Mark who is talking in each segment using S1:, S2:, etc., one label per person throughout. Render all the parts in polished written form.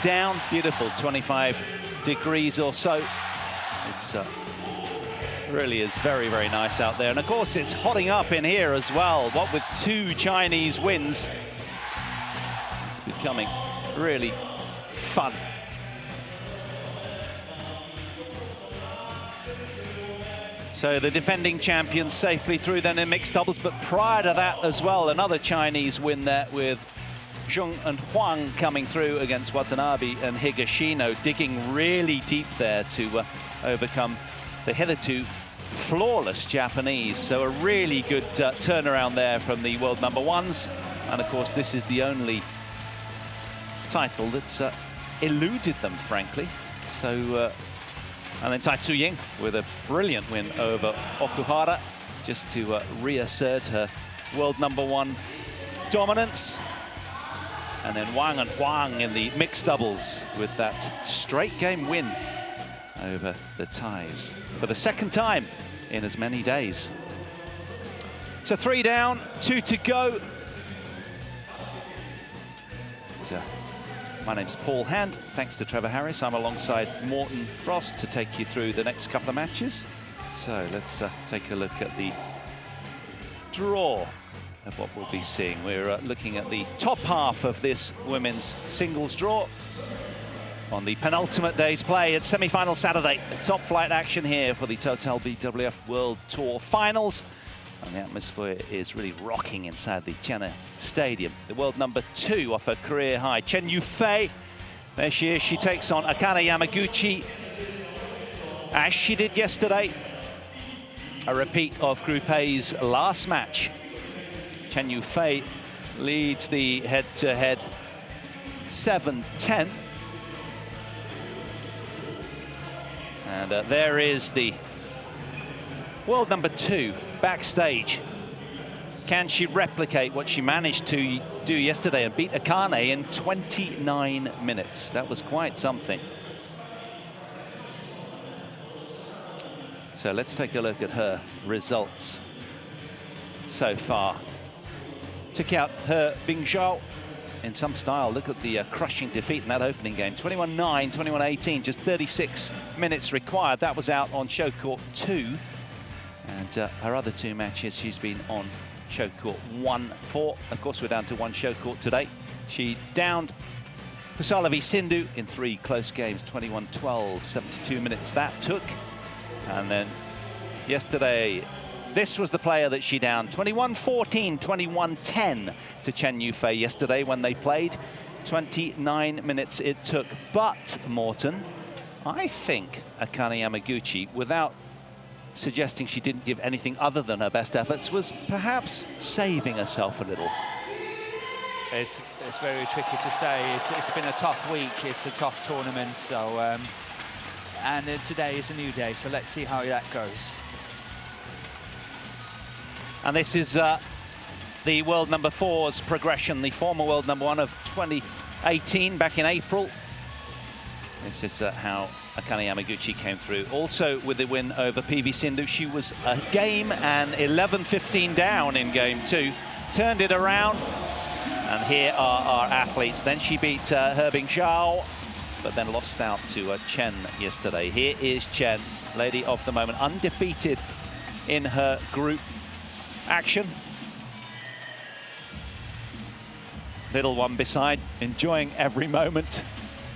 S1: down. Beautiful, 25 degrees or so. It's really is very, very nice out there. And of course, it's hotting up in here as well. What with 2 Chinese wins, it's becoming really fun. So the defending champions safely through then in mixed doubles, but prior to that as well, another Chinese win there with Zheng and Huang coming through against Watanabe and Higashino, digging really deep there to overcome the hitherto flawless Japanese. So a really good turnaround there from the world #1s. And of course, this is the only title that's eluded them, frankly. So, and then Tai Tzu-Ying with a brilliant win over Okuhara, just to reassert her world #1 dominance. And then Wang and Huang in the mixed doubles with that straight game win over the Thais for the second time in as many days. So 3 down, 2 to go. So, my name's Paul Hand. Thanks to Trevor Harris. I'm alongside Morten Frost to take you through the next couple of matches. So let's take a look at the draw of what we'll be seeing. We're looking at the top half of this women's singles draw on the penultimate day's play. It's semi-final Saturday. Top flight action here for the Total BWF World Tour finals. And the atmosphere is really rocking inside the CHEN Stadium. The world #2 off her career high, Chen Yufei. There she is. She takes on Akane Yamaguchi, as she did yesterday. A repeat of Group A's last match. Chen Yufei leads the head-to-head 7-10. And there is the world #2 backstage. Can she replicate what she managed to do yesterday and beat Akane in 29 minutes? That was quite something. So let's take a look at her results so far. Took out her Bingzhou in some style. Look at the crushing defeat in that opening game. 21-9, 21-18, just 36 minutes required. That was out on show court 2. And her other 2 matches, she's been on show court 1-4. Of course, we're down to 1 show court today. She downed Pusalavi Sindhu in 3 close games, 21-12, 72 minutes that took. And then yesterday, this was the player that she downed, 21-14, 21-10 to Chen Yufei yesterday when they played. 29 minutes it took. But, Morten, I think Akane Yamaguchi, without suggesting she didn't give anything other than her best efforts, was perhaps saving herself a little.
S2: It's very tricky to say. It's been a tough week. It's a tough tournament. So, and today is a new day. So let's see how that goes.
S1: And this is the world #4's progression, the former world #1 of 2018 back in April. This is how Akane Yamaguchi came through. Also with the win over PV Sindhu, she was a game and 11-15 down in game 2. Turned it around, and here are our athletes. Then she beat Herbing Zhao, but then lost out to Chen yesterday. Here is Chen, lady of the moment, undefeated in her group action. Little one beside, enjoying every moment.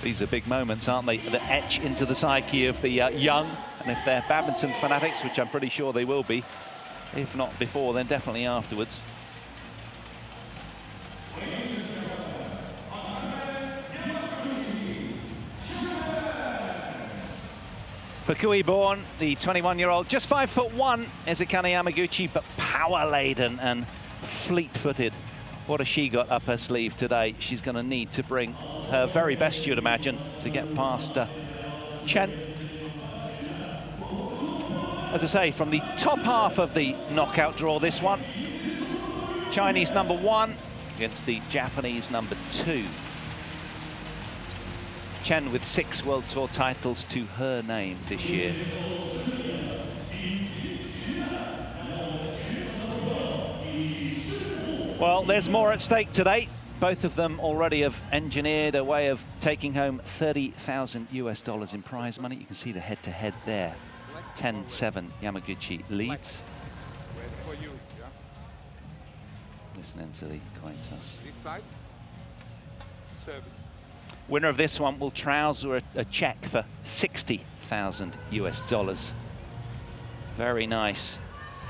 S1: These are big moments, aren't they? That etch into the psyche of the young. And if they're badminton fanatics, which I'm pretty sure they will be, if not before, then definitely afterwards. Fukui born, the 21-year-old, just 5'1", is Akane Yamaguchi, but power-laden and fleet-footed. What has she got up her sleeve today? She's going to need to bring her very best, you'd imagine, to get past Chen. As I say, from the top half of the knockout draw, this one. Chinese #1 against the Japanese #2. Chen with 6 World Tour titles to her name this year. Well, there's more at stake today. Both of them already have engineered a way of taking home $30,000 in prize money. You can see the head-to-head there. 10-7 Yamaguchi leads. Listening to the coin toss.
S3: This side. Service.
S1: Winner of this one will trouser a check for $60,000. Very nice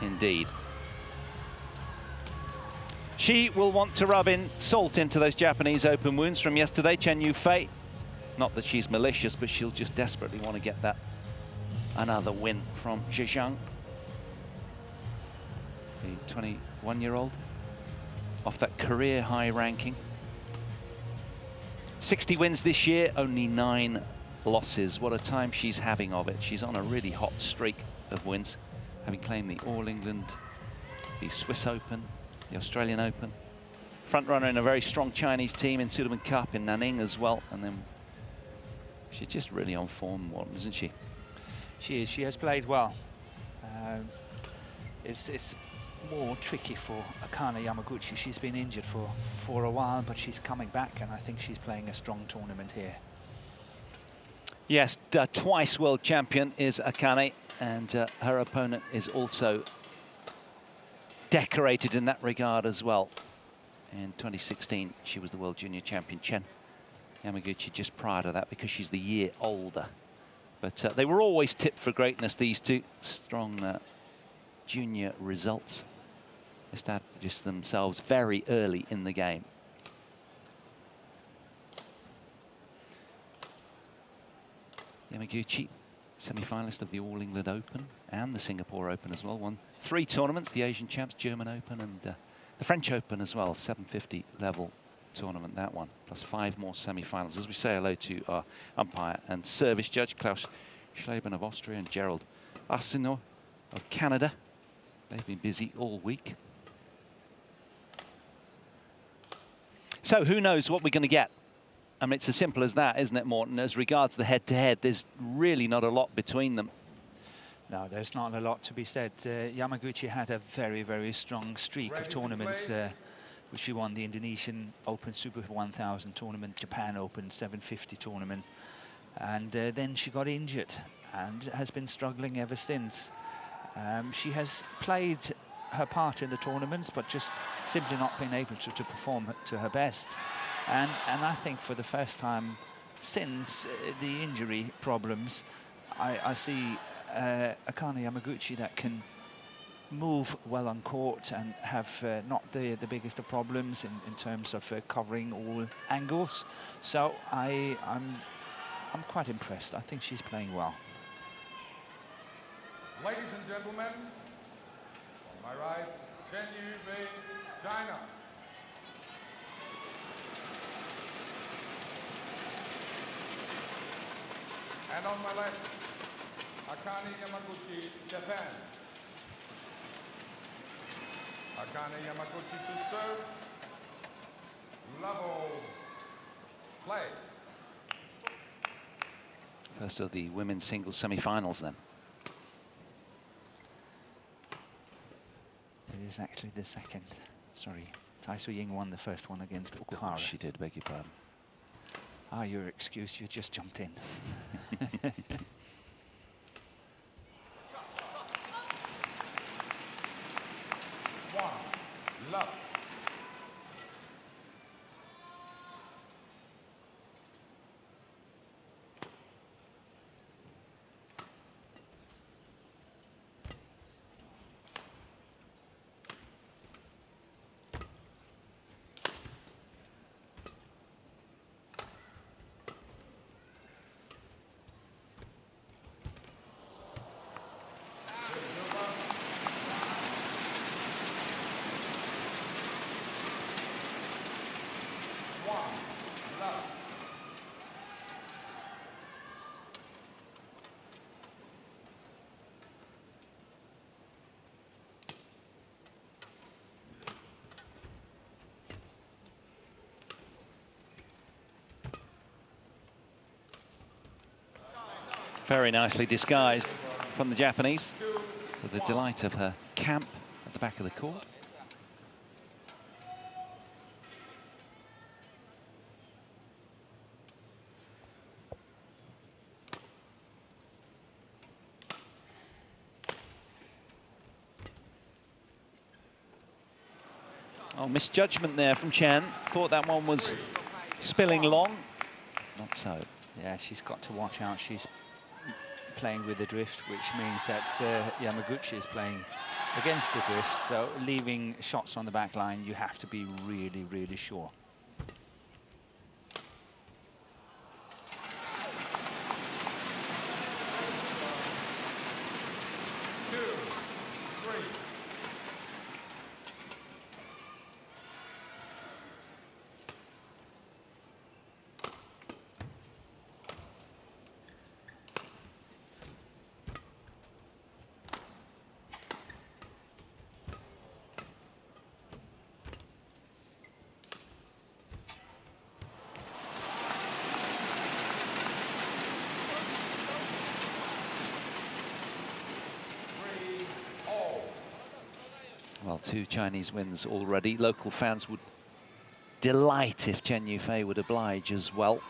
S1: indeed. She will want to rub in salt into those Japanese Open wounds from yesterday. Chen Yufei, not that she's malicious, but she'll just desperately want to get that another win from Zhejiang. The 21-year-old off that career high ranking. 60 wins this year, only 9 losses. What a time she's having of it. She's on a really hot streak of wins, having claimed the All England, the Swiss Open, the Australian Open. Front runner in a very strong Chinese team in Sudirman Cup in Nanning as well. And then she's just really on form, isn't she?
S2: She is. She has played well. It's more tricky for Akane Yamaguchi. She's been injured for a while, but she's coming back, and I think she's playing a strong tournament here.
S1: Yes, twice world champion is Akane, and her opponent is also decorated in that regard as well. In 2016, she was the world junior champion, CHEN. Yamaguchi just prior to that, because she's the year older. But they were always tipped for greatness, these two. Strong junior results established themselves very early in the game. Yamaguchi, semi-finalist of the All England Open and the Singapore Open as well. Won 3 tournaments, the Asian Champs, German Open, and the French Open as well. 750 level tournament, that one, plus 5 more semi-finals. As we say hello to our umpire and service judge, Klaus Schleben of Austria and Gerald Arsenault of Canada. They've been busy all week. So who knows what we're going to get? I mean, it's as simple as that, isn't it, Morten? As regards the head-to-head, there's really not a lot between them.
S2: No, there's not a lot to be said. Yamaguchi had a very, very strong streak of tournaments, which she won the Indonesian Open Super 1000 tournament, Japan Open 750 tournament, and then she got injured and has been struggling ever since. She has played her part in the tournaments, but just simply not been able to perform to her best. And I think for the first time since the injury problems, I see Akane Yamaguchi that can move well on court and have not the biggest of problems in terms of covering all angles. So I'm quite impressed. I think she's playing well.
S3: Ladies and gentlemen, on my right, Chen Yufei, China. And on my left, Akane Yamaguchi, Japan. Akane Yamaguchi to serve. Level play.
S1: First of the women's singles semi-finals then.
S2: It is actually the second. Sorry, Tai Su-ying won the first one against Okuhara.
S1: She did, beg your pardon.
S2: Ah, you're excused, you just jumped in.
S3: One, love.
S1: Very nicely disguised from the Japanese, to the delight of her camp at the back of the court. Oh, misjudgment there from Chen. Thought that one was spilling long. Not so.
S2: Yeah, she's got to watch out. She's playing with the drift, which means that Yamaguchi is playing against the drift. So leaving shots on the back line, you have to be really, really sure.
S1: Well, 2 Chinese wins already. Local fans would delight if Chen Yufei would oblige as well.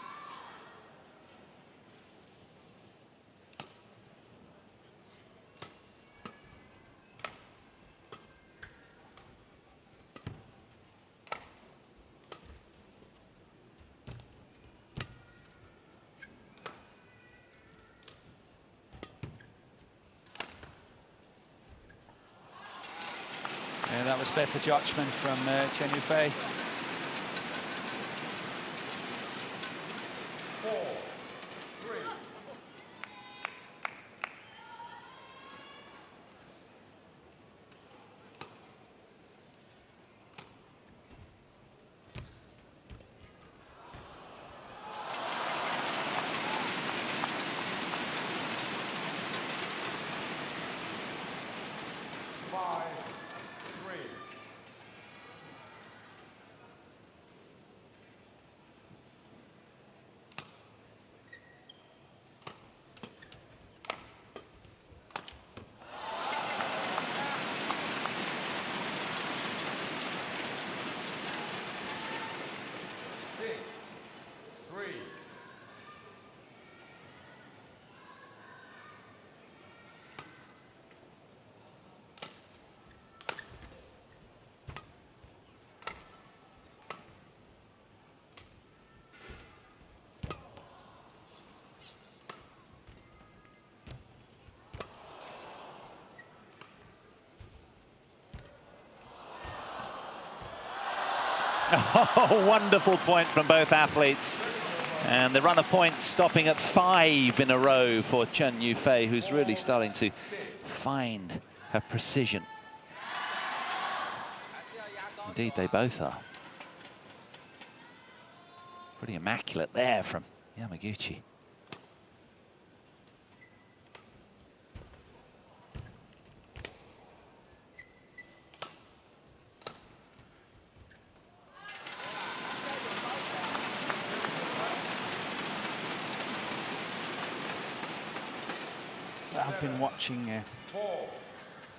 S2: Yeah, that was better judgment from Chen Yufei.
S3: 4-3.
S1: Oh, wonderful point from both athletes. And the run of points stopping at 5 in a row for Chen Yufei, who's really starting to find her precision. Indeed, they both are. Pretty immaculate there from Yamaguchi.
S2: I've been watching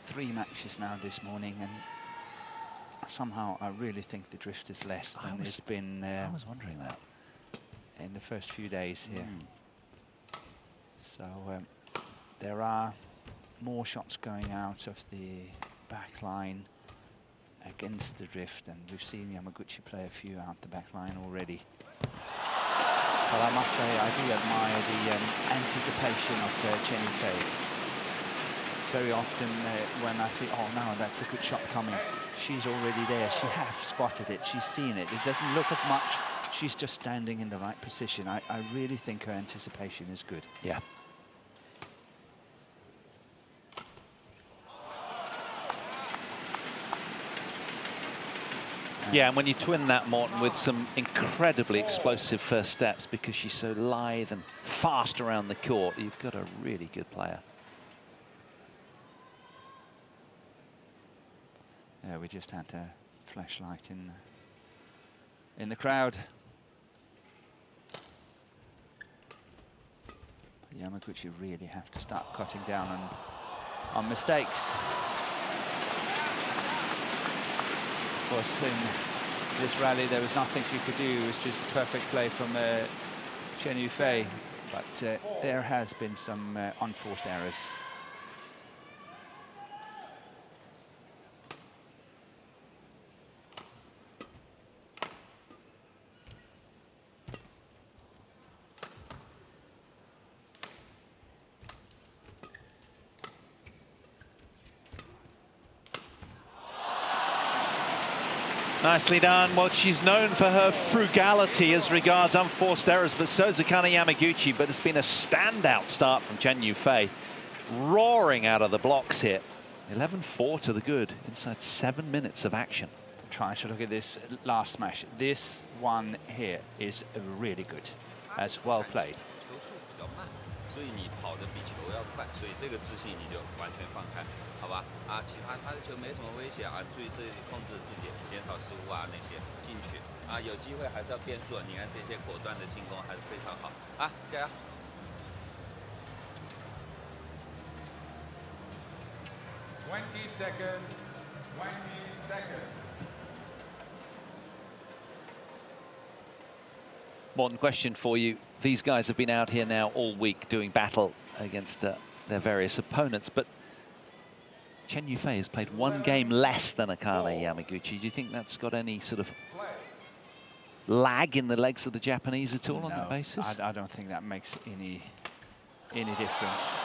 S2: 3 matches now this morning, and somehow I really think the drift is less than it's been.
S1: I was wondering that
S2: in the first few days here. So there are more shots going out of the back line against the drift, and we've seen Yamaguchi play a few out the back line already. But I must say, I do admire the anticipation of Chen Yufei. Very often when I think, oh no, that's a good shot coming, she's already there. She has spotted it, she's seen it. It doesn't look as much, she's just standing in the right position. I really think her anticipation is good.
S1: Yeah. Yeah, and when you twin that, Morten, with some incredibly explosive first steps, because she's so lithe and fast around the court, you've got a really good player.
S2: Yeah, we just had a flashlight in the crowd. Yamaguchi really have to start cutting down on mistakes. Of course, in this rally, there was nothing she could do. It was just perfect play from Chen Yufei. But there has been some unforced errors.
S1: Nicely done. Well, she's known for her frugality as regards unforced errors, but so is Akane Yamaguchi. But it's been a standout start from Chen Yufei, roaring out of the blocks here. 11-4 to the good inside 7 minutes of action.
S2: Try to look at this last smash. This one here is really good. That's well played.
S4: 所以你跑得比球要快，所以这个自信你就完全放开，好吧？啊，其他他的球没什么危险啊，注意这里控制自己，减少失误啊那些进去啊，有机会还是要变速。你看这些果断的进攻还是非常好啊，加油！
S3: 20 seconds. 20 seconds.
S1: Morten, question for you. These guys have been out here now all week doing battle against their various opponents, but Chen Yufei has played one game less than Akane Yamaguchi. Do you think that's got any sort of lag in the legs of the Japanese at all on that basis?
S2: I don't think that makes any difference.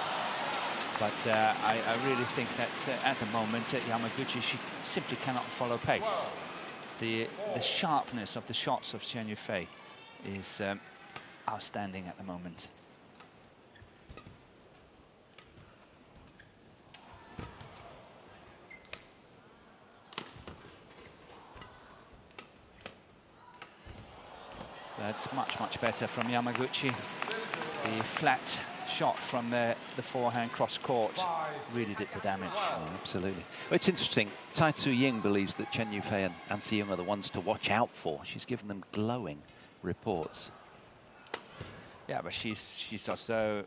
S2: But I really think that at the moment, Yamaguchi, she simply cannot follow pace. The sharpness of the shots of Chen Yufei is outstanding at the moment. That's much better from Yamaguchi. The flat shot from the forehand cross court really did the damage.
S1: Oh, absolutely. Well, it's interesting. Tai Tzu Ying believes that Chen Yufei and An Si Young are the ones to watch out for. She's given them glowing reports.
S2: Yeah, but she's also,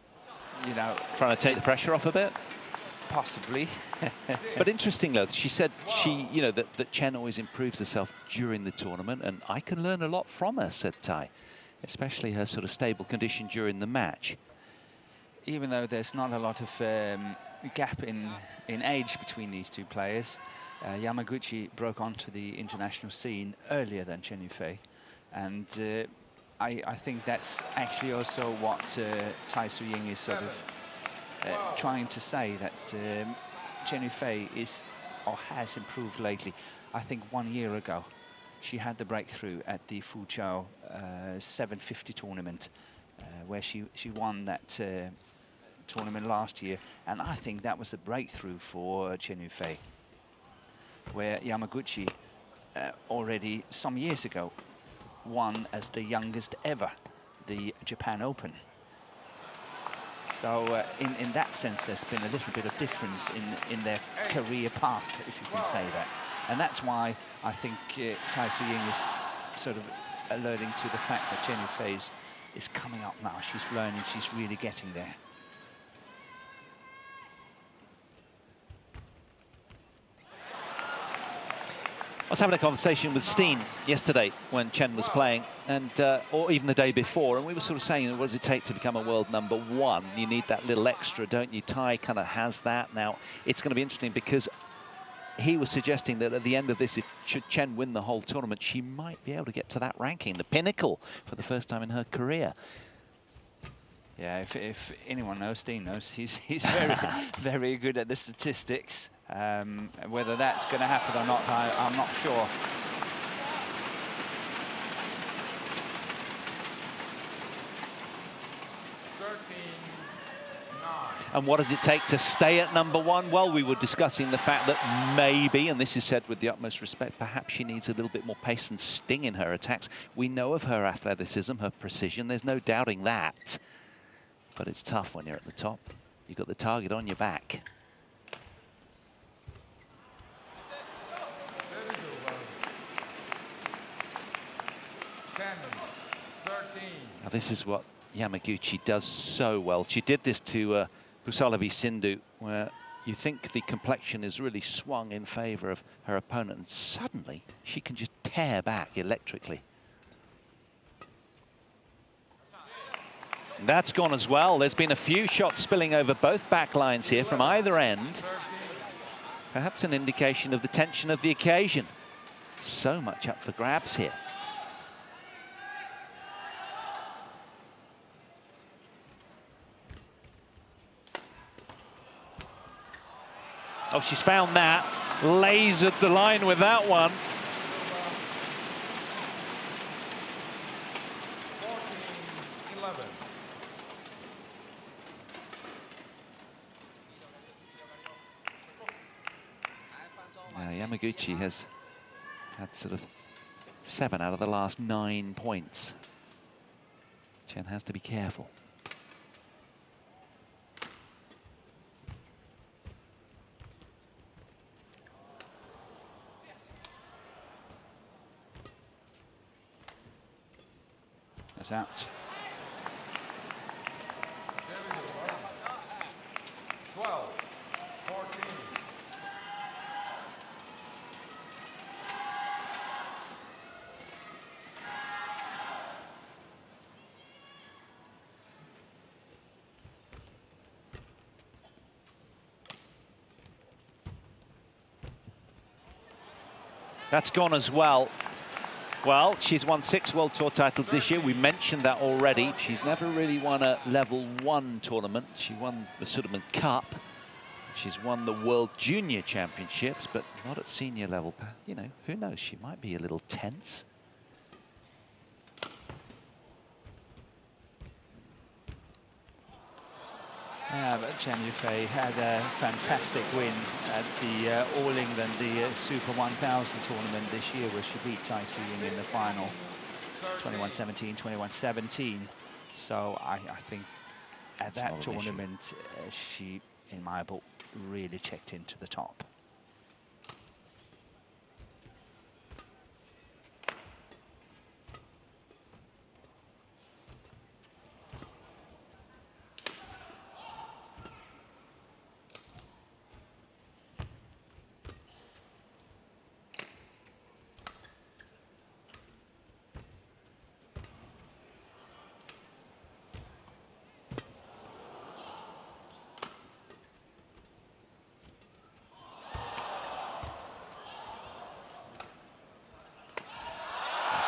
S2: you know,
S1: trying to take the pressure off a bit.
S2: Possibly.
S1: But interestingly, she said that Chen always improves herself during the tournament, and I can learn a lot from her, said Tai, especially her sort of stable condition during the match.
S2: Even though there's not a lot of gap in age between these two players, Yamaguchi broke onto the international scene earlier than Chen Yufei, and I think that's actually also what Tai Tzu Ying is sort of trying to say, that Chen Yufei is or has improved lately. I think 1 year ago she had the breakthrough at the Fuzhou 750 tournament, where she won that tournament last year, and I think that was a breakthrough for Chen Yufei, where Yamaguchi already some years ago won as the youngest ever the Japan Open. So in that sense, there's been a little bit of difference in their career path, if you can say that. And that's why I think Tai Tzu Ying is sort of alerting to the fact that Chen Yufei is coming up now. She's learning, she's really getting there.
S1: I was having a conversation with Steen yesterday when Chen was playing, and or even the day before, and we were sort of saying, what does it take to become a world #1? You need that little extra, don't you? Tai kind of has that. Now, it's going to be interesting because he was suggesting that at the end of this, if should Chen win the whole tournament, she might be able to get to that ranking, the pinnacle, for the first time in her career.
S2: Yeah, if anyone knows, Steen knows. He's very, very good at the statistics. Whether that's going to happen or not, I'm not sure.
S1: And what does it take to stay at #1? Well, we were discussing the fact that maybe, and this is said with the utmost respect, perhaps she needs a little bit more pace and sting in her attacks. We know of her athleticism, her precision. There's no doubting that. But it's tough when you're at the top. You've got the target on your back. Now, this is what Yamaguchi does so well. She did this to Pusalavi Sindhu, where you think the complexion is really swung in favor of her opponent, and suddenly she can just tear back electrically. And that's gone as well. There's been a few shots spilling over both back lines here from either end. Perhaps an indication of the tension of the occasion. So much up for grabs here. Oh, she's found that. Lasered the line with that one. Yamaguchi has had sort of 7 out of the last 9 points. Chen has to be careful.
S2: That's out.
S3: 12, 14.
S1: That's gone as well. Well, she's won 6 World Tour titles this year. We mentioned that already. She's never really won a level 1 tournament. She won the Sudirman Cup. She's won the World Junior Championships, but not at senior level. You know, who knows? She might be a little tense.
S2: Yeah, but Chen Yufei had a fantastic win at the All England, the Super 1000 tournament this year, where she beat Tai Su-ying in the final, 21-17, 21-17. So I think at that tournament, she, in my book, really checked into the top.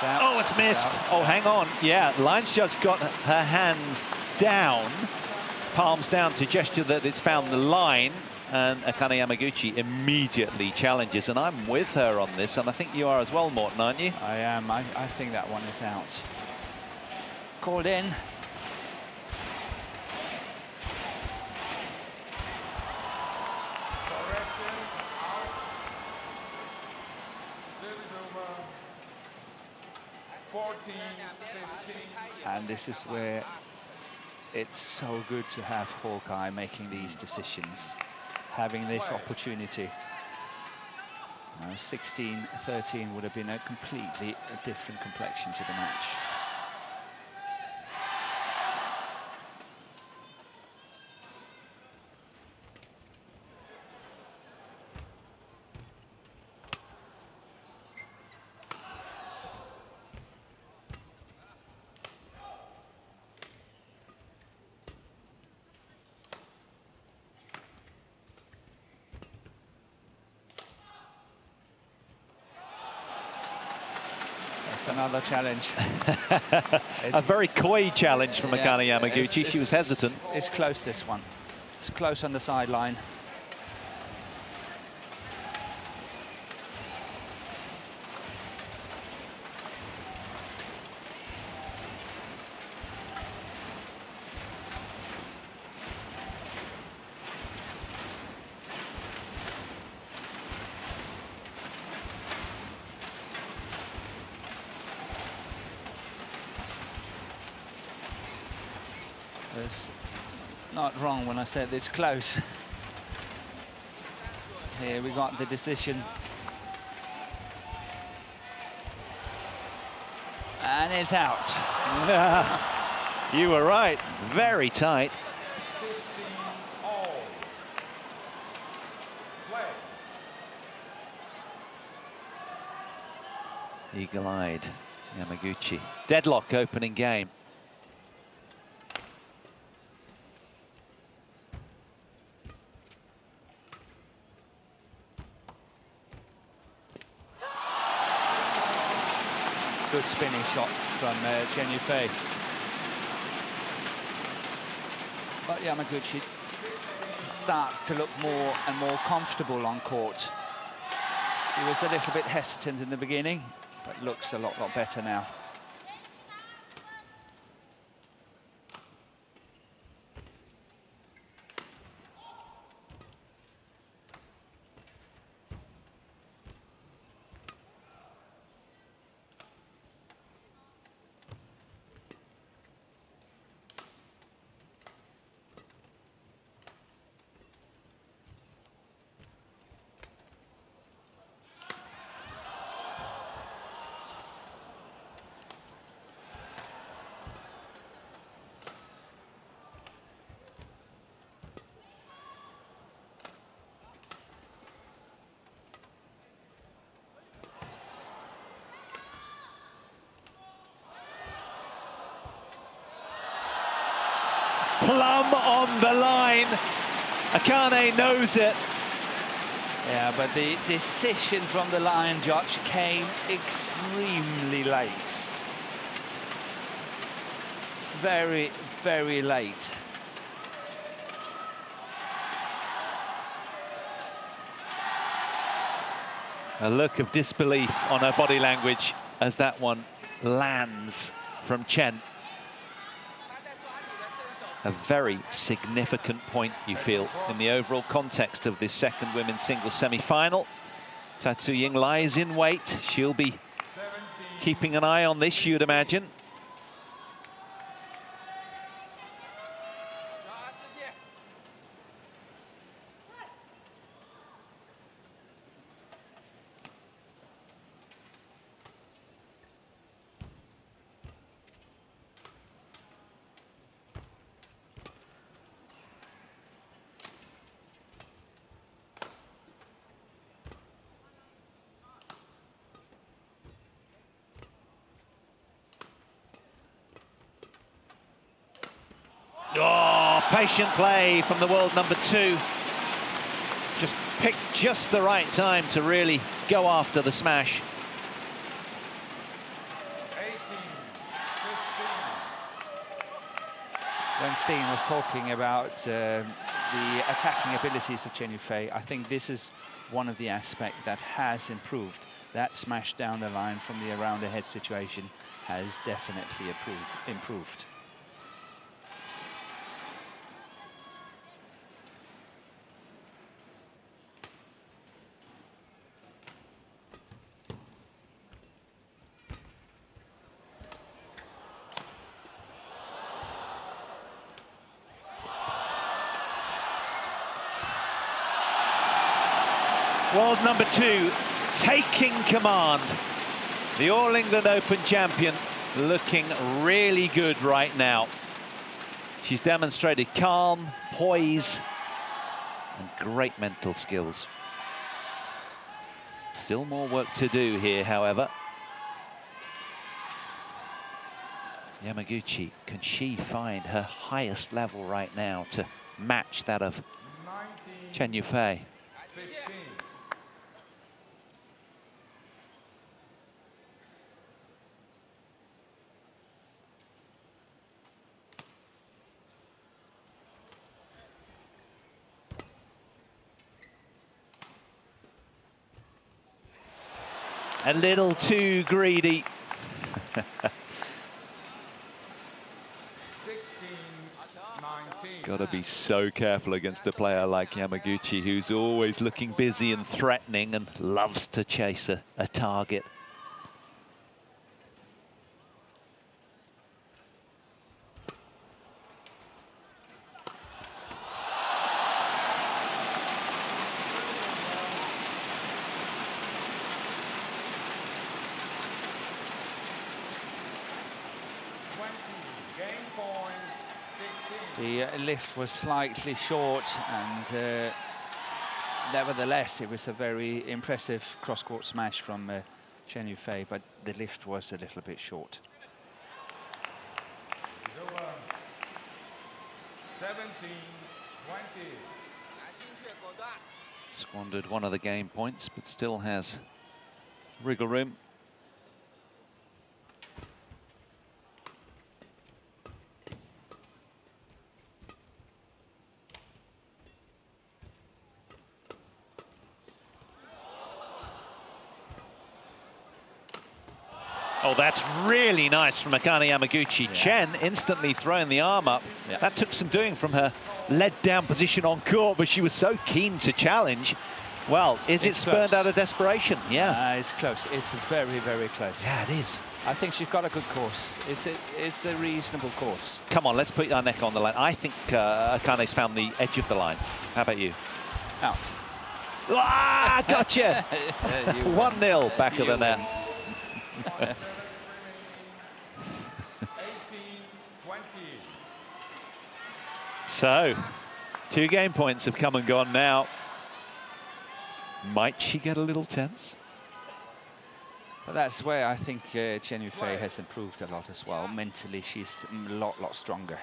S1: Oh, it's missed. Oh, hang on. Yeah, lines judge got her hands down, palms down, to gesture that it's found the line. And Akane Yamaguchi immediately challenges. And I'm with her on this. And I think you are as well, Morten, aren't you?
S2: I am. I think that one is out. Called in. And this is where it's so good to have Hawkeye making these decisions, having this opportunity. 16-13 would have been a completely different complexion to the match. Another challenge.
S1: A very coy challenge from Akane Yamaguchi. She was hesitant.
S2: It's close, this one. It's close on the sideline. Not wrong when I said it's close. Here we got the decision. And it's out.
S1: You were right. Very tight.
S3: 15-all. Play.
S1: Eagle-eyed Yamaguchi. Deadlock opening game.
S2: Good spinning shot from Chen Yufei. But Yamaguchi starts to look more and more comfortable on court. She was a little bit hesitant in the beginning, but looks a lot better now.
S1: plumb on the line. Akane knows it.
S2: Yeah, but the decision from the line judge came extremely late. Very, very late.
S1: A look of disbelief on her body language as that one lands from Chen. A very significant point, you feel, in the overall context of this second women's singles semi-final. Tatsu Ying lies in wait. She'll be keeping an eye on this, you'd imagine. Oh, patient play from the world number 2. Just picked just the right time to really go after the smash.
S3: 18-15.
S2: When Steen was talking about the attacking abilities of Chen Yufei, I think this is one of the aspects that has improved. That smash down the line from the around the head situation has definitely improved.
S1: World number 2 taking command. The All England Open champion looking really good right now. She's demonstrated calm, poise, and great mental skills. Still more work to do here, however. Yamaguchi, can she find her highest level right now to match that of Chen Yufei?
S3: 15.
S1: A little too greedy.
S3: 16-19.
S1: Got to be so careful against a player like Yamaguchi, who's always looking busy and threatening and loves to chase a target.
S2: The lift was slightly short, and nevertheless, it was a very impressive cross-court smash from Chen Yufei, but the lift was a little bit short.
S3: 17-20.
S1: Squandered one of the game points, but still has wriggle room. Oh, that's really nice from Akane Yamaguchi. Yeah. Chen instantly throwing the arm up. Yeah. That took some doing from her led-down position on court, but she was so keen to challenge. Well, is it spurned out of desperation? Yeah.
S2: It's close. It's very, very close.
S1: Yeah, it is.
S2: I think she's got a good course. It's a reasonable course.
S1: Come on, let's put our neck on the line. I think Akane's found the edge of the line. How about you?
S2: Out.
S1: Ah, gotcha! 1-0 back of the net.
S3: 18-20.
S1: So, 2 game points have come and gone now. Might she get a little tense?
S2: But that's where I think Chen Yufei has improved a lot as well. Mentally, she's a lot stronger.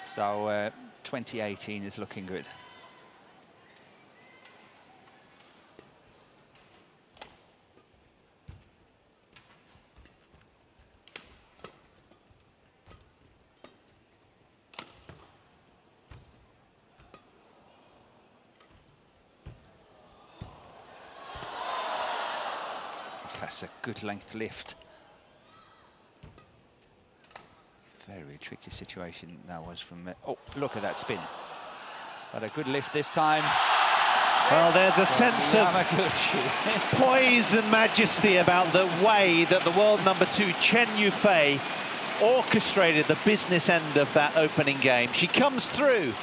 S2: So 2018 is looking good. That's a good length lift. Very tricky situation that was from... oh, look at that spin. But a good lift this time.
S1: Well, there's a sense of poise and majesty about the way that the world #2, Chen Yufei, orchestrated the business end of that opening game. She comes through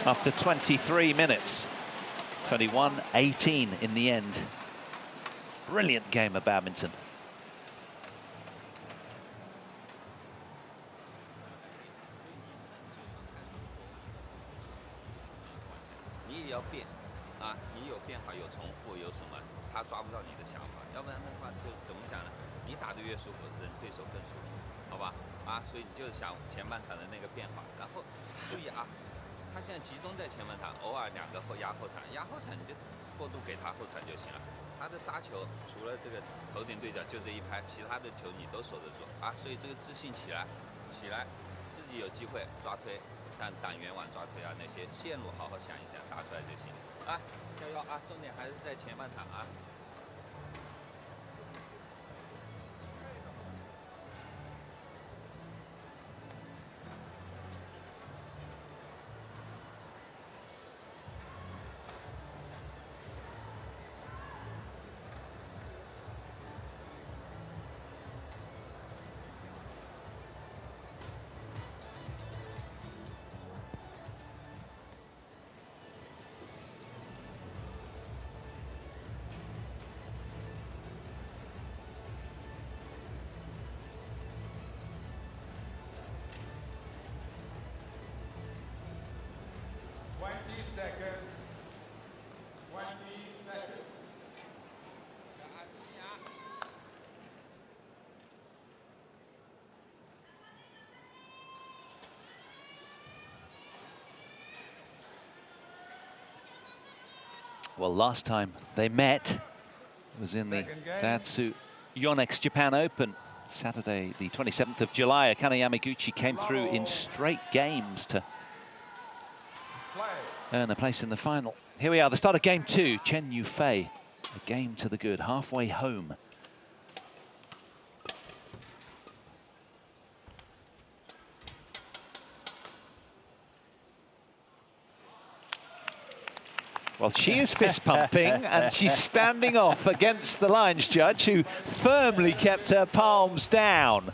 S1: after 23 minutes. 21-18 in the end. Brilliant game of badminton.
S4: 你也要变啊，你有变化有重复有什么，他抓不到你的想法，要不然的话就怎么讲呢？你打得越舒服，对手更舒服，好吧？啊，所以你就想前半场的那个变化，然后注意啊，他现在集中在前半场，偶尔2个压后场，压后场你就过渡给他后场就行了。他的杀球除了这个头顶对角就这一拍，其他的球你都守得住啊，所以这个自信起来，自己有机会抓推。 像挡圆网抓推啊那些线路好好想一想，打出来就行啊！加油啊！重点还是在前半场啊！
S3: 20 seconds. 20 seconds.
S1: Well, last time they met was in the Daihatsu Yonex Japan Open. Saturday, the 27th of July, Akane Yamaguchi came through in straight games to earn a place in the final. Here we are, the start of game 2, Chen Yufei, a game to the good, halfway home. Well, she is fist pumping and she's standing off against the lines judge, who firmly kept her palms down.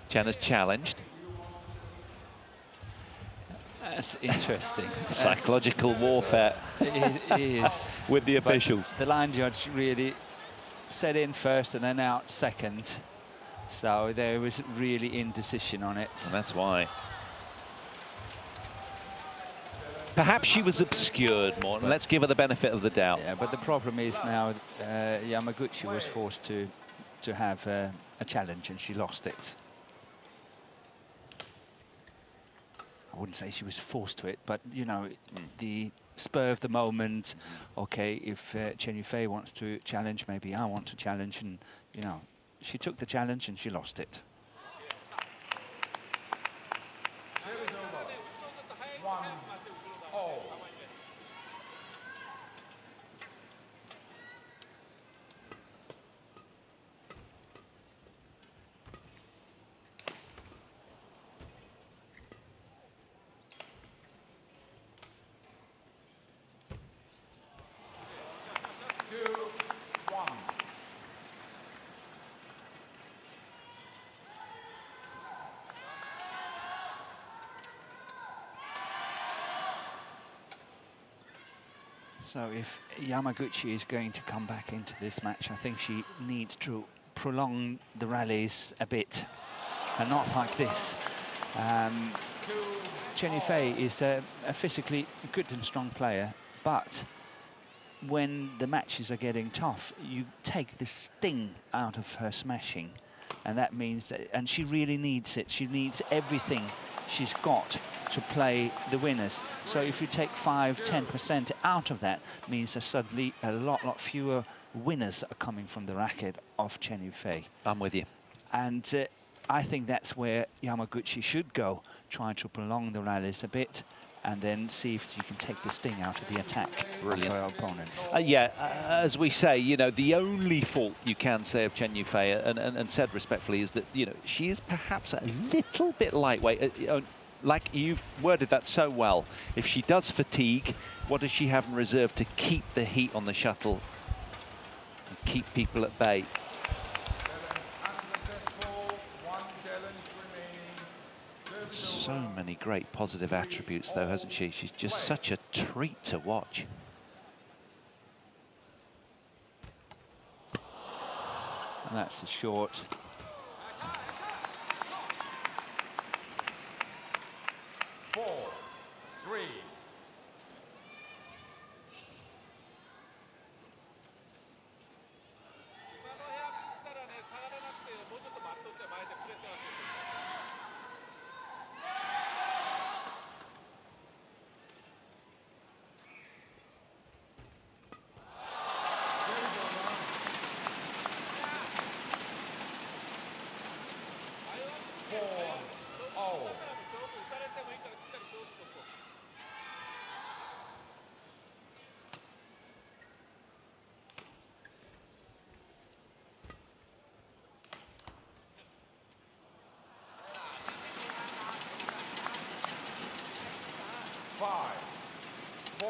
S1: Chen has challenged.
S2: That's interesting.
S1: Psychological warfare.
S2: It is.
S1: With the officials.
S2: But the line judge really set in first and then out second. So there was really indecision on it.
S1: And that's why. Perhaps she was obscured more. Let's give her the benefit of the doubt.
S2: Yeah, but the problem is now Yamaguchi was forced to have a challenge and she lost it. I wouldn't say she was forced to it, but you know, the spur of the moment. Okay, if Chen Yufei wants to challenge, maybe I want to challenge, and you know, she took the challenge and she lost it. So if Yamaguchi is going to come back into this match, I think she needs to prolong the rallies a bit, and not like this. Chen Yufei is a physically good and strong player, but when the matches are getting tough, you take the sting out of her smashing, And that means that, and she really needs it. She needs everything she's got to play the winners. So if you take 5–10% out of that, means that suddenly a lot fewer winners are coming from the racket of Chen Yufei.
S1: I'm with you.
S2: And I think that's where Yamaguchi should go, trying to prolong the rallies a bit, and then see if you can take the sting out of the attack of her opponent.
S1: As we say, you know, the only fault you can say of Chen Yufei, and said respectfully, is that, you know, she is perhaps a little bit lightweight. Like you've worded that so well. If she does fatigue, what does she have in reserve to keep the heat on the shuttle and keep people at bay? So many great positive attributes, though, hasn't she? She's just such a treat to watch.
S2: And that's a short.
S3: Four, three.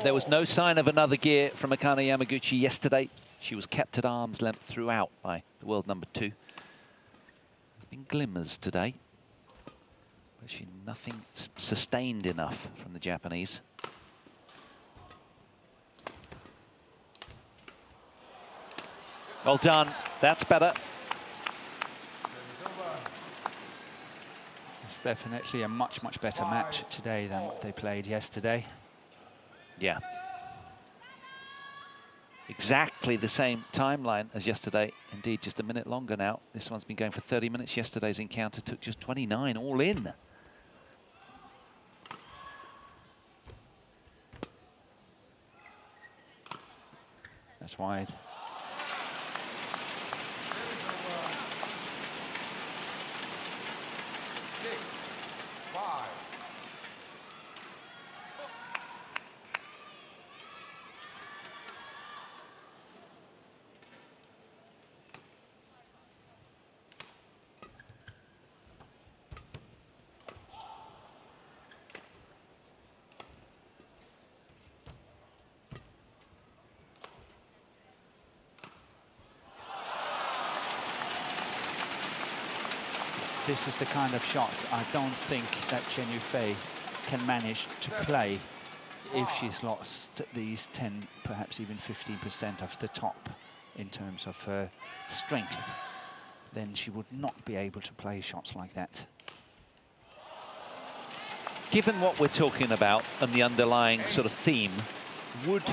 S1: There was no sign of another gear from Akane Yamaguchi yesterday. She was kept at arm's length throughout by the world number 2. There's been glimmers today, but nothing sustained enough from the Japanese. Well done. That's better.
S2: It's definitely a much better match today than what they played yesterday.
S1: Yeah. Exactly the same timeline as yesterday. Indeed, just a minute longer now. This one's been going for 30 minutes. Yesterday's encounter took just 29 all in.
S2: That's wide. This is the kind of shots I don't think that Chen Yufei can manage to play if she's lost these 10, perhaps even 15% of the top in terms of her strength. Then she would not be able to play shots like that.
S1: Given what we're talking about and the underlying sort of theme, would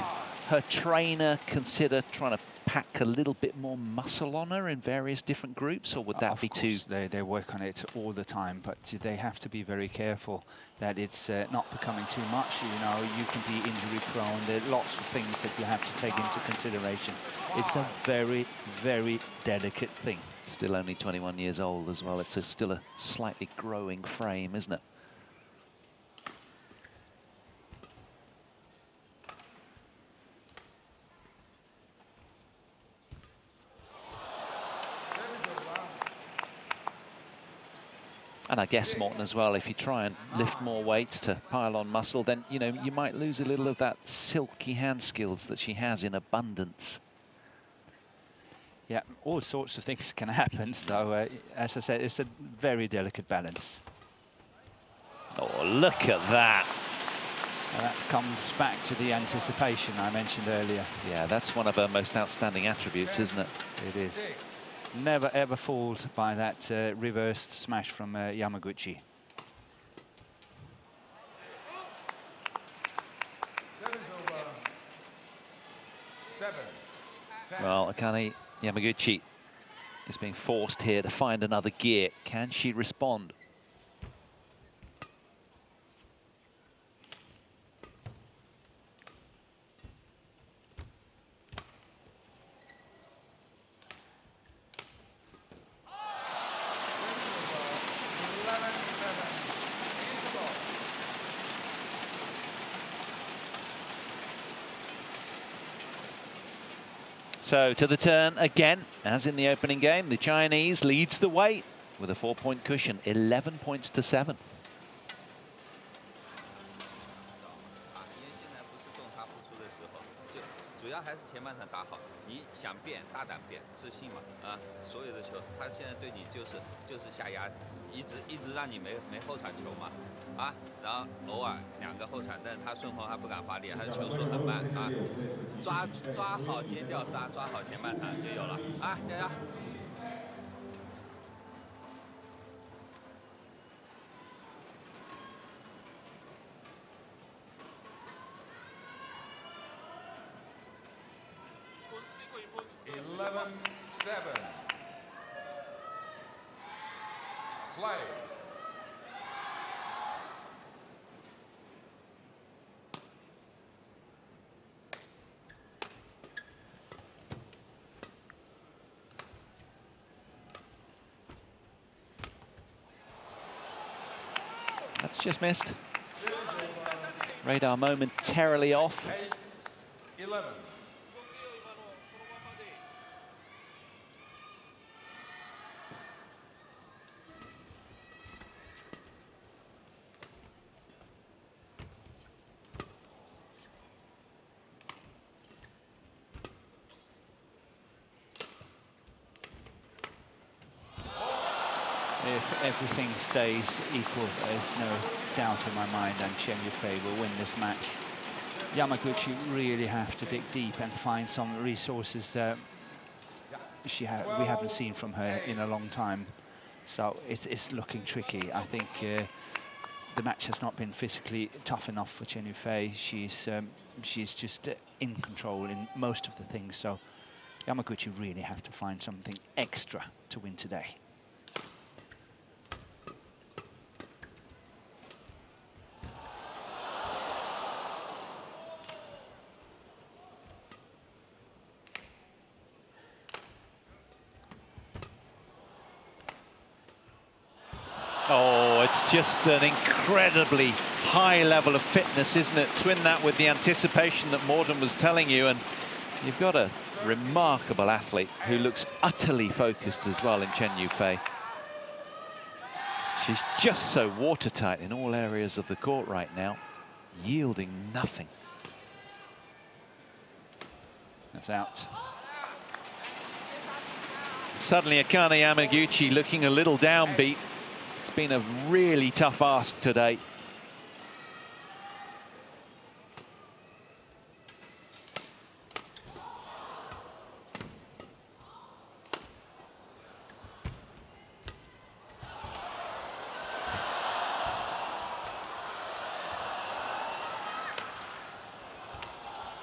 S1: her trainer consider trying to pack a little bit more muscle on her in various different groups, or would that be too...
S2: They work on it all the time, but they have to be very careful that it's not becoming too much. You know, you can be injury prone. There are lots of things that you have to take into consideration. It's a very delicate thing.
S1: Still only 21 years old as well. It's still a slightly growing frame, isn't it? And I guess, Morten, as well, if you try and lift more weights to pile on muscle, then, you know, you might lose a little of that silky hand skills that she has in abundance.
S2: Yeah, all sorts of things can happen. So, as I said, it's a very delicate balance.
S1: Oh, look at that.
S2: And that comes back to the anticipation I mentioned earlier.
S1: Yeah, that's one of her most outstanding attributes, isn't it?
S2: It is. Never ever fooled by that reversed smash from Yamaguchi.
S1: Well, Akane Yamaguchi is being forced here to find another gear. Can she respond? So to the turn again, as in the opening game, the Chinese leads the way with a 4-point cushion, 11 points to 7.
S4: 主要还是前半场打好，你想变大胆变，自信嘛啊！所有的球，他现在对你就是下压，一直让你没后场球嘛啊！然后偶尔2个后场，但是他顺风他不敢发力，他的球速很慢啊！抓好接吊杀，抓好前半场就有了啊！加油！
S3: 11-7. Play.
S1: That's just missed. Radar momentarily off.
S3: 8-11.
S2: If everything stays equal, there's no doubt in my mind and Chen Yufei will win this match. Yamaguchi really have to dig deep and find some resources we haven't seen from her in a long time. So it's looking tricky. I think the match has not been physically tough enough for Chen Yufei. She's just in control in most of the things. So Yamaguchi really have to find something extra to win today.
S1: Oh, it's just an incredibly high level of fitness, isn't it? Twin that with the anticipation that Morten was telling you, and you've got a remarkable athlete who looks utterly focused as well in Chen Yufei. She's just so watertight in all areas of the court right now, yielding nothing.
S2: That's out.
S1: Suddenly Akane Yamaguchi looking a little downbeat. It's been a really tough ask today.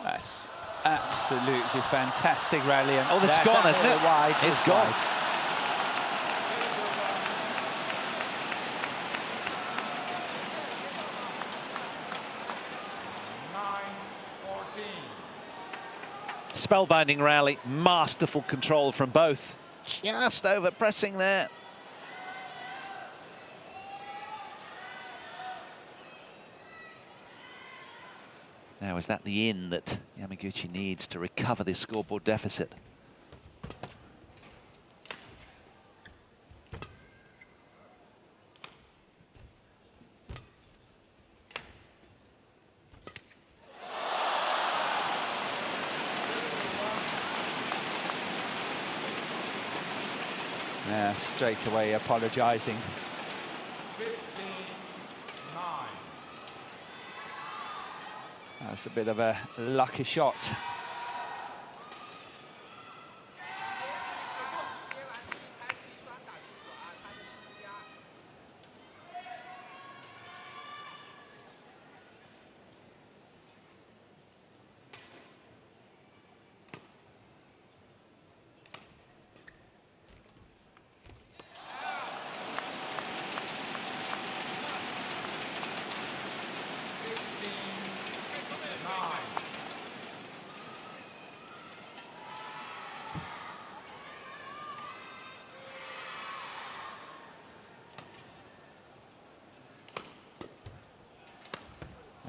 S2: That's absolutely fantastic rally. And
S1: oh, that's gone, isn't it?
S2: Wide,
S1: it's gone.
S2: Wide.
S1: Spellbinding rally, masterful control from both. Just over pressing there. Now, is that the in that Yamaguchi needs to recover this scoreboard deficit?
S2: Yeah, straight away apologizing.
S3: 15-9.
S2: That's a bit of a lucky shot.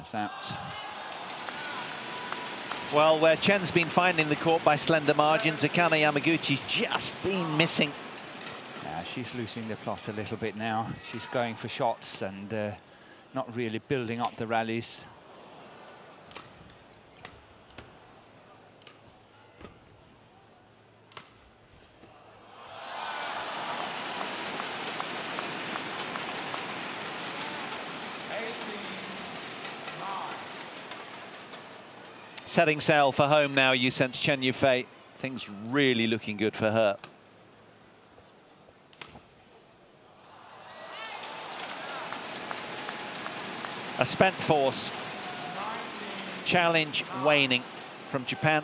S2: Cross out.
S1: Well, where Chen's been finding the court by slender margins, Akane Yamaguchi's just been missing.
S2: Yeah, she's losing the plot a little bit now. She's going for shots and not really building up the rallies.
S1: Setting sail for home now, you sense Chen Yufei. Things really looking good for her. A spent force. Challenge waning from Japan.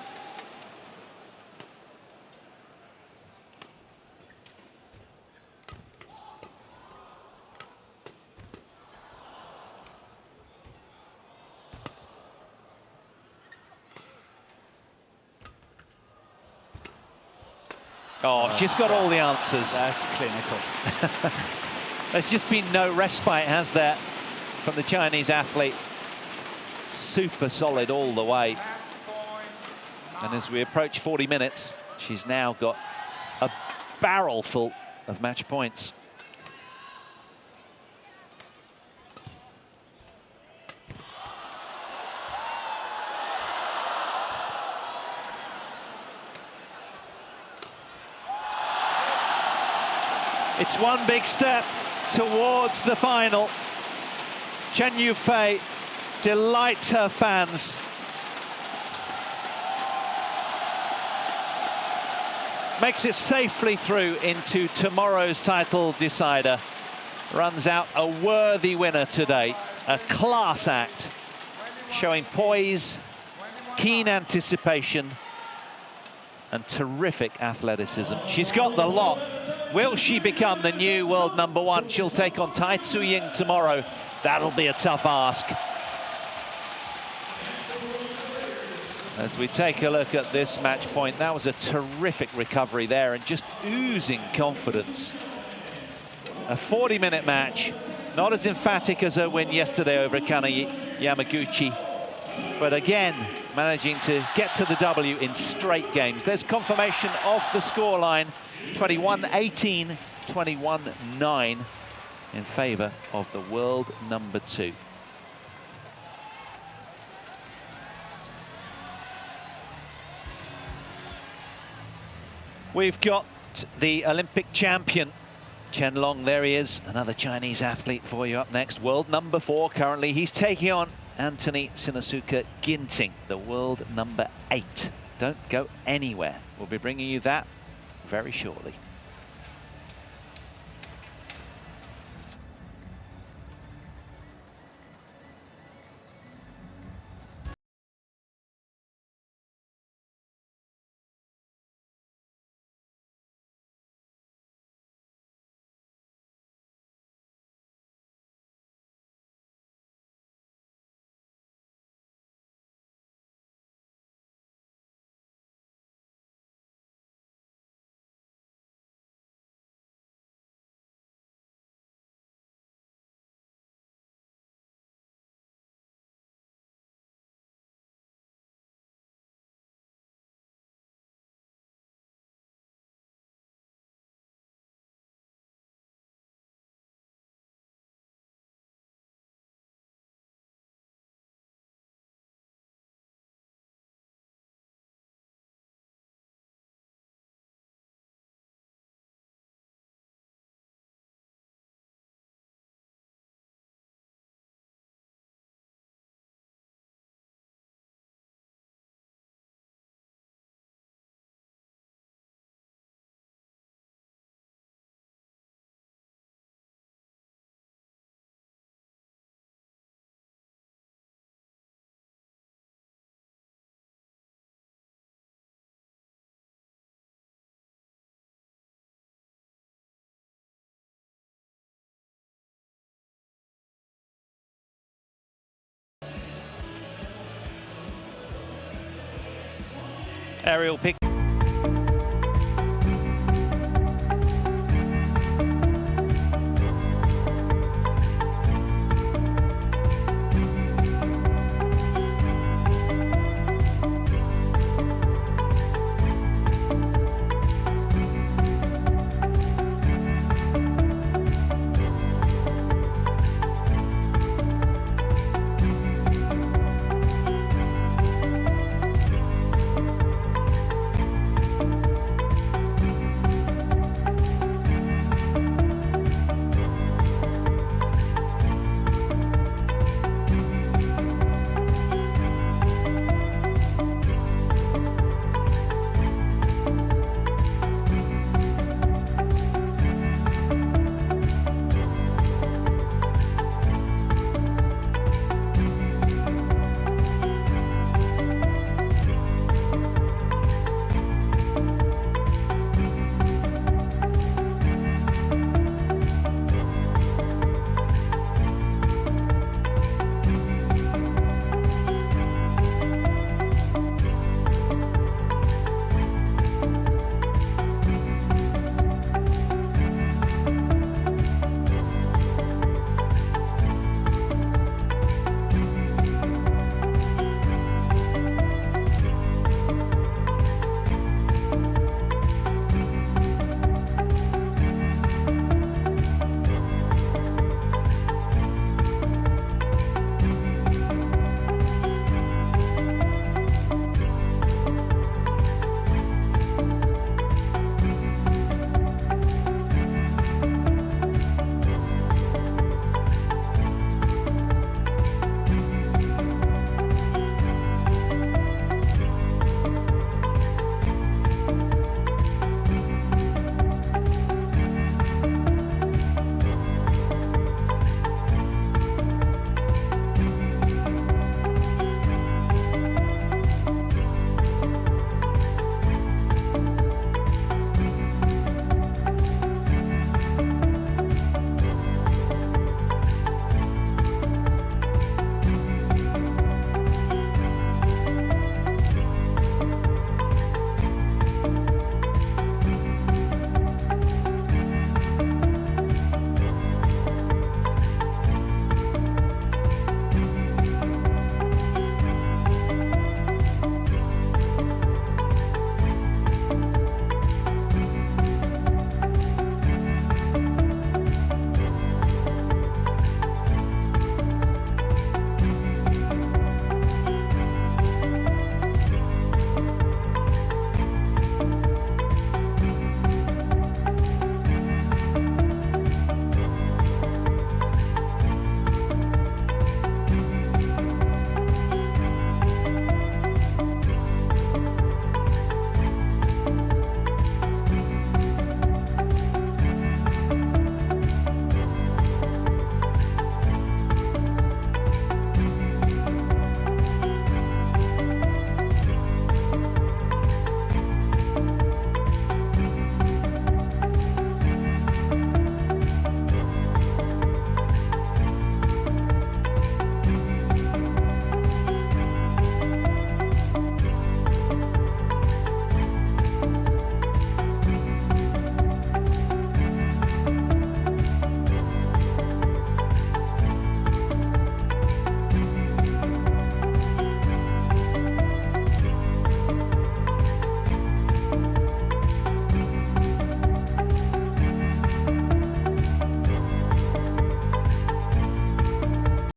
S1: Oh, she's got all the answers.
S2: That's clinical.
S1: There's just been no respite, has there, from the Chinese athlete. Super solid all the way. And as we approach 40 minutes, she's now got a barrel full of match points. It's one big step towards the final. Chen Yufei delights her fans. Makes it safely through into tomorrow's title decider. Runs out a worthy winner today. A class act, showing poise, keen anticipation, and terrific athleticism. She's got the lot. Will she become the new world #1? She'll take on Tai Tzu-Ying tomorrow. That'll be a tough ask. As we take a look at this match point, that was a terrific recovery there and just oozing confidence. A 40-minute match, not as emphatic as her win yesterday over Akane Yamaguchi, but again, managing to get to the W in straight games. There's confirmation of the scoreline, 21-18, 21-9 in favour of the world #2. We've got the Olympic champion, Chen Long. There he is, another Chinese athlete for you up next. World #4 currently. He's taking on Anthony Shinosuke Ginting, the world #8. Don't go anywhere. We'll be bringing you that very shortly. Aerial pick.